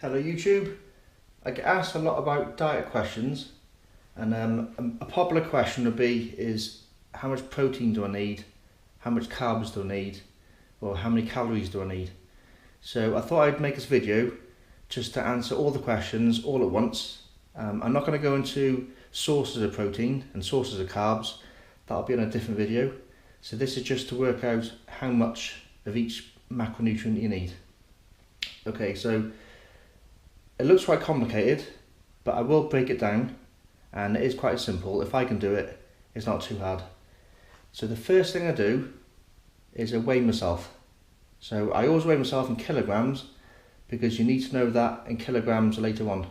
Hello YouTube. I get asked a lot about diet questions, and a popular question would be how much protein do I need, how much carbs do I need, or how many calories do I need. So I thought I'd make this video just to answer all the questions all at once. I'm not going to go into sources of protein and sources of carbs. That'll be on a different video. So this is just to work out how much of each macronutrient you need. Okay, so it looks quite complicated, but I will break it down, and it is quite simple. If I can do it, it's not too hard. So the first thing I do is I weigh myself. So I always weigh myself in kilograms, because you need to know that in kilograms later on.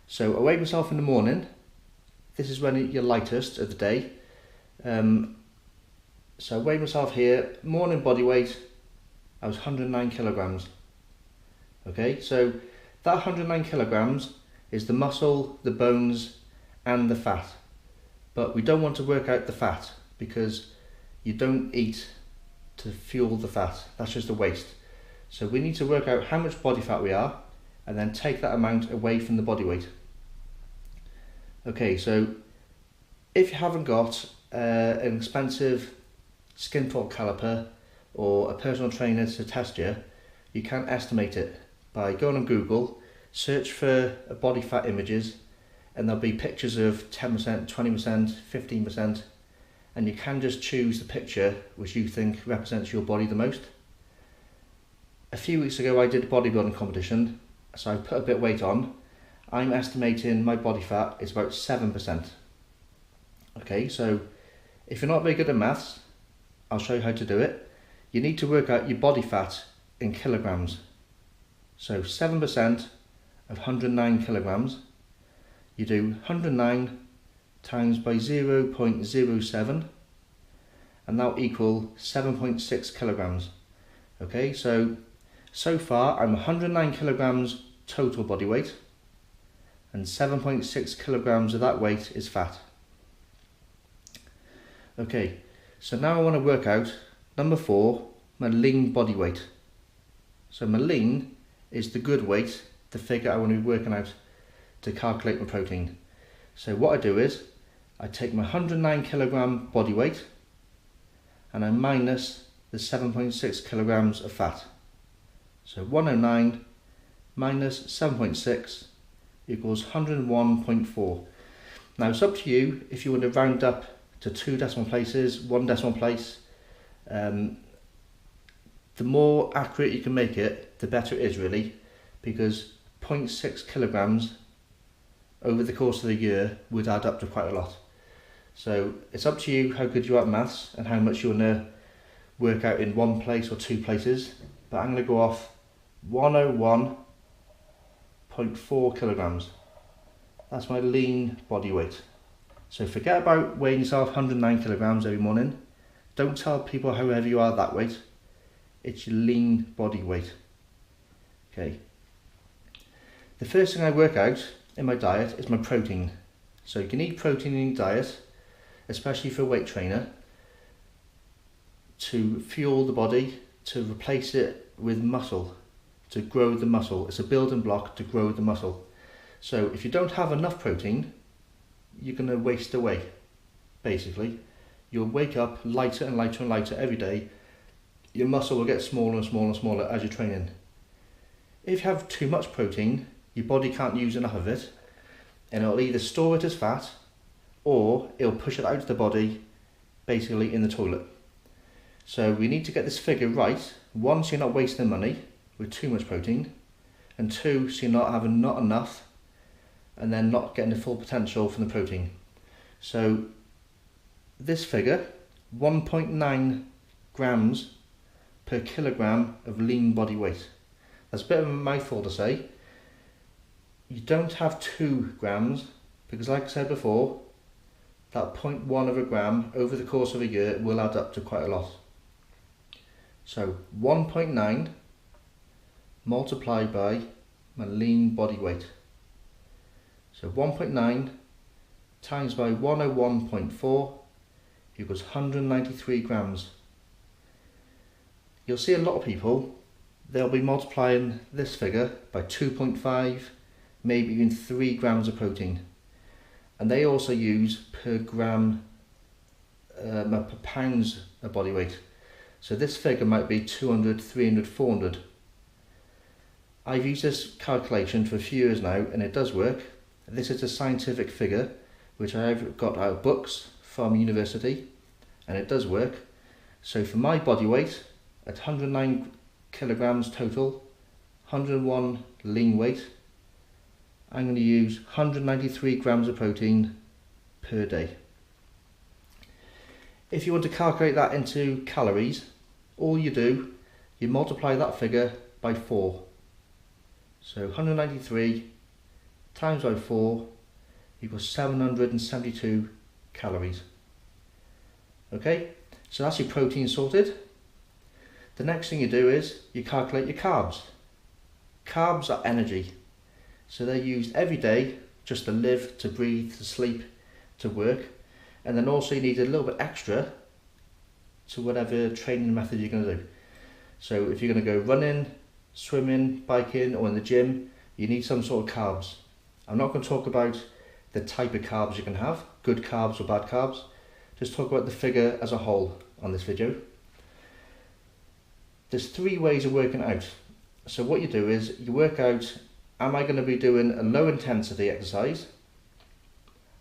So I weigh myself in the morning. This is when you're lightest of the day. So I weigh myself here. Morning body weight, I was 109 kilograms. Okay, so that 109 kilograms is the muscle, the bones and the fat. But we don't want to work out the fat, because you don't eat to fuel the fat. That's just a waste. So we need to work out how much body fat we are and then take that amount away from the body weight. Okay, so if you haven't got an expensive skin fault caliper or a personal trainer to test you, you can estimate it by going on Google, search for body fat images, and there'll be pictures of 10%, 20%, 15%, and you can just choose the picture which you think represents your body the most. A few weeks ago I did a bodybuilding competition, so I put a bit of weight on. I'm estimating my body fat is about 7%. Okay, so if you're not very good at maths, I'll show you how to do it. You need to work out your body fat in kilograms. So 7% of 109 kilograms, you do 109 times by 0.07, and that'll equal 7.6 kilograms. Okay, so far I'm 109 kilograms total body weight, and 7.6 kilograms of that weight is fat. Okay, so now I want to work out, number 4, my lean body weight. So my lean is the good weight, the figure I want to be working out to calculate my protein. So what I do is, I take my 109 kilogram body weight and I minus the 7.6 kilograms of fat. So 109 minus 7.6 equals 101.4. Now it's up to you if you want to round up to 2 decimal places, 1 decimal place. The more accurate you can make it, the better it is really, because 0.6 kilograms over the course of the year would add up to quite a lot. So it's up to you how good you are at maths and how much you want to work out in 1 place or 2 places, but I'm going to go off 101.4 kilograms. That's my lean body weight. So forget about weighing yourself 109 kilograms every morning. Don't tell people how heavy you are at that weight. It's your lean body weight. Okay. The first thing I work out in my diet is my protein. So you can eat protein in your diet, especially for a weight trainer, to fuel the body, to replace it with muscle, to grow the muscle. It's a building block to grow the muscle. So if you don't have enough protein, you're going to waste away, basically. You'll wake up lighter and lighter and lighter every day. Your muscle will get smaller and smaller and smaller as you're training. If you have too much protein, your body can't use enough of it, and it'll either store it as fat or it'll push it out of the body, basically in the toilet. So we need to get this figure right. 1, so you're not wasting money with too much protein, and 2, so you're not having not enough and then not getting the full potential from the protein. So this figure, 1.9 grams per kilogram of lean body weight. That's a bit of a mouthful to say. You don't have 2 grams, because like I said before, that 0.1 of a gram over the course of a year will add up to quite a lot. So 1.9 multiplied by my lean body weight. So 1.9 times by 101.4 equals 193 grams. You'll see a lot of people they'll be multiplying this figure by 2.5, maybe even 3 grams of protein. And they also use per gram, per pounds of body weight. So this figure might be 200, 300, 400. I've used this calculation for a few years now and it does work. This is a scientific figure which I've got out of books from university and it does work. So for my body weight at 109 kilograms total, 101 lean weight, I'm going to use 193 grams of protein per day. If you want to calculate that into calories, all you do, you multiply that figure by 4. So 193 times by 4 equals 772 calories. Okay, so that's your protein sorted. The next thing you do is you calculate your carbs. Carbs are energy. So they're used every day just to live, to breathe, to sleep, to work. And then also you need a little bit extra to whatever training method you're going to do. So if you're going to go running, swimming, biking or in the gym, you need some sort of carbs. I'm not going to talk about the type of carbs you can have, good carbs or bad carbs. Just talk about the figure as a whole on this video. There's 3 ways of working out. So what you do is you work out, am I going to be doing a low intensity exercise?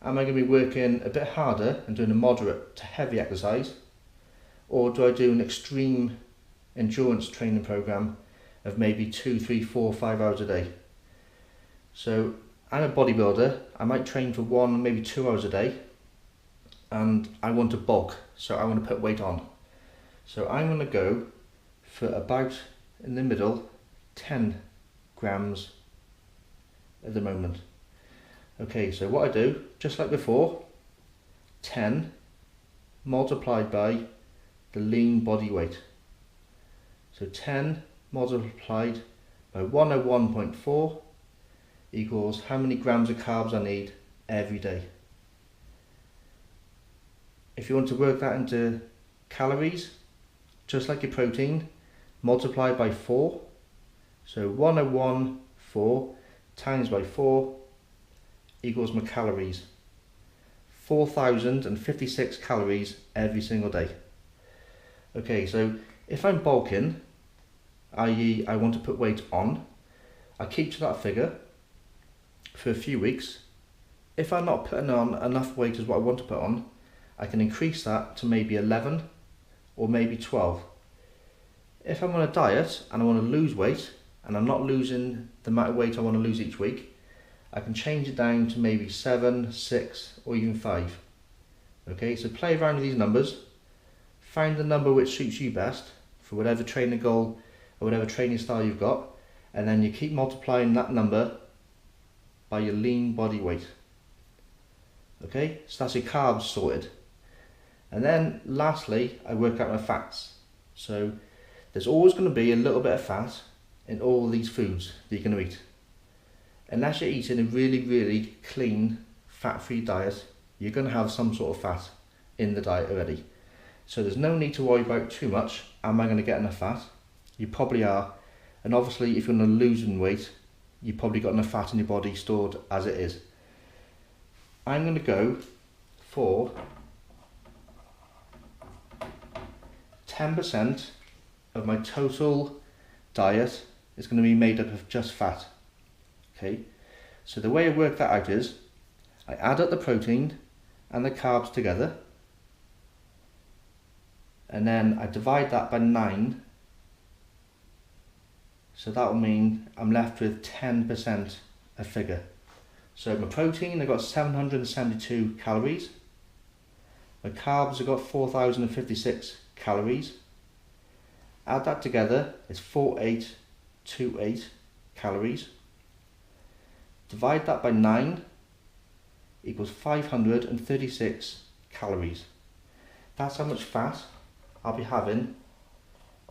Am I going to be working a bit harder and doing a moderate to heavy exercise? Or do I do an extreme endurance training program of maybe 2, 3, 4, 5 hours a day? So I'm a bodybuilder, I might train for 1, maybe 2 hours a day and I want to bulk, so I want to put weight on. So I'm going to go for about, in the middle, 10 grams at the moment. Okay, so what I do, just like before, 10 multiplied by the lean body weight. So 10 multiplied by 101.4 equals how many grams of carbs I need every day. If you want to work that into calories, just like your protein, multiply by 4. So 101.4 times by 4 equals my calories. 4,056 calories every single day. Okay, so if I'm bulking, i.e. I want to put weight on, I keep to that figure for a few weeks. If I'm not putting on enough weight as what I want to put on, I can increase that to maybe 11 or maybe 12. If I'm on a diet and I want to lose weight and I'm not losing the amount of weight I want to lose each week, I can change it down to maybe 7, 6 or even 5. Okay, so play around with these numbers, find the number which suits you best for whatever training goal or whatever training style you've got, and then you keep multiplying that number by your lean body weight. Okay, so that's your carbs sorted. And then lastly, I work out my fats. So there's always going to be a little bit of fat in all these foods that you're going to eat. Unless you're eating a really, really clean, fat-free diet, you're going to have some sort of fat in the diet already. So there's no need to worry about too much. Am I going to get enough fat? You probably are. And obviously, if you're going to lose weight, you've probably got enough fat in your body stored as it is. I'm going to go for 10% of my total diet is going to be made up of just fat. Okay, so the way I work that out is I add up the protein and the carbs together, and then I divide that by 9. So that will mean I'm left with 10% a figure. So my protein, I got 772 calories. My carbs, I got 4,056 calories. Add that together, it's 4,828 calories. Divide that by 9 equals 536 calories. That's how much fat I'll be having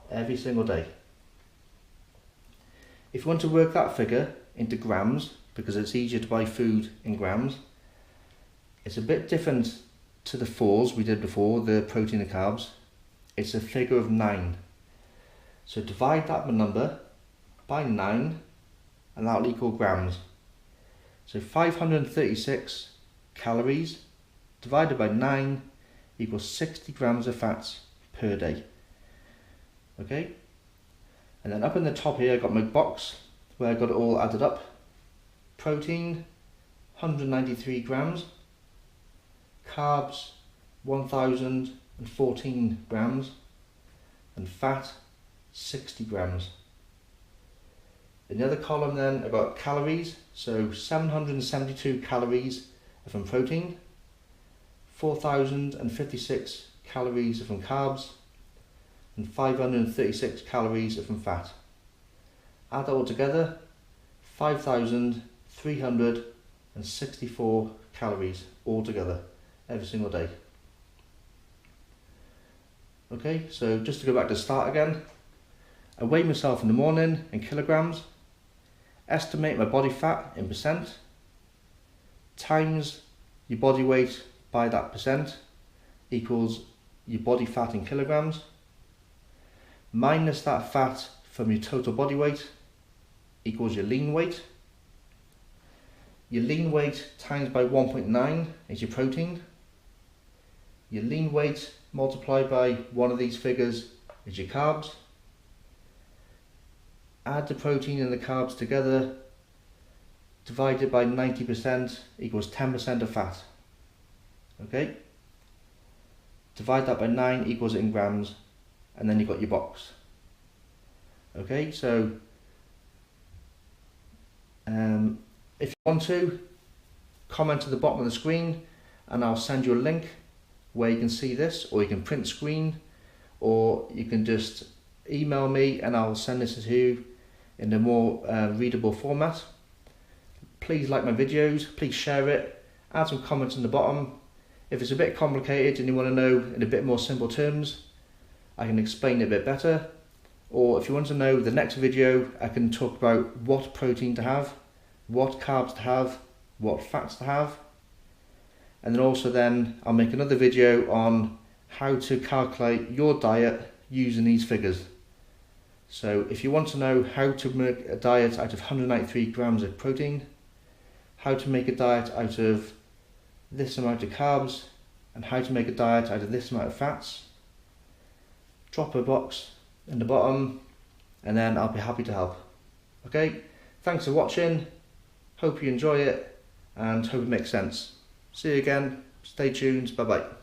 every single day. If you want to work that figure into grams, because it's easier to buy food in grams, it's a bit different to the 4s we did before, the protein and carbs. It's a figure of 9. So divide that by number, by 9, and that will equal grams. So 536 calories divided by 9 equals 60 grams of fats per day. Okay, and then up in the top here I've got my box where I've got it all added up. Protein 193 grams, carbs 1014 grams, and fat 60 grams. In the other column then I've got calories, so 772 calories are from protein, 4056 calories are from carbs, and 536 calories are from fat. Add that all together, 5,364 calories altogether every single day. Okay, so just to go back to the start again, I weigh myself in the morning in kilograms, estimate my body fat in percent, times your body weight by that percent equals your body fat in kilograms, minus that fat from your total body weight equals your lean weight. Your lean weight times by 1.9 is your protein. Your lean weight multiplied by one of these figures is your carbs. Add the protein and the carbs together, divided by 90% equals 10% of fat. Okay? Divide that by 9 equals it in grams, and then you've got your box. Okay, so if you want to, comment at the bottom of the screen and I'll send you a link where you can see this, or you can print screen, or you can just email me and I'll send this to you in a more readable format. Please like my videos, please share it, add some comments in the bottom. If it's a bit complicated and you want to know in a bit more simple terms, I can explain it a bit better. Or if you want to know the next video, I can talk about what protein to have, what carbs to have, what fats to have. And then also then I'll make another video on how to calculate your diet using these figures. So if you want to know how to make a diet out of 193 grams of protein, how to make a diet out of this amount of carbs, and how to make a diet out of this amount of fats, drop a box in the bottom and then I'll be happy to help. Okay, thanks for watching, hope you enjoy it and hope it makes sense. See you again, stay tuned, bye bye.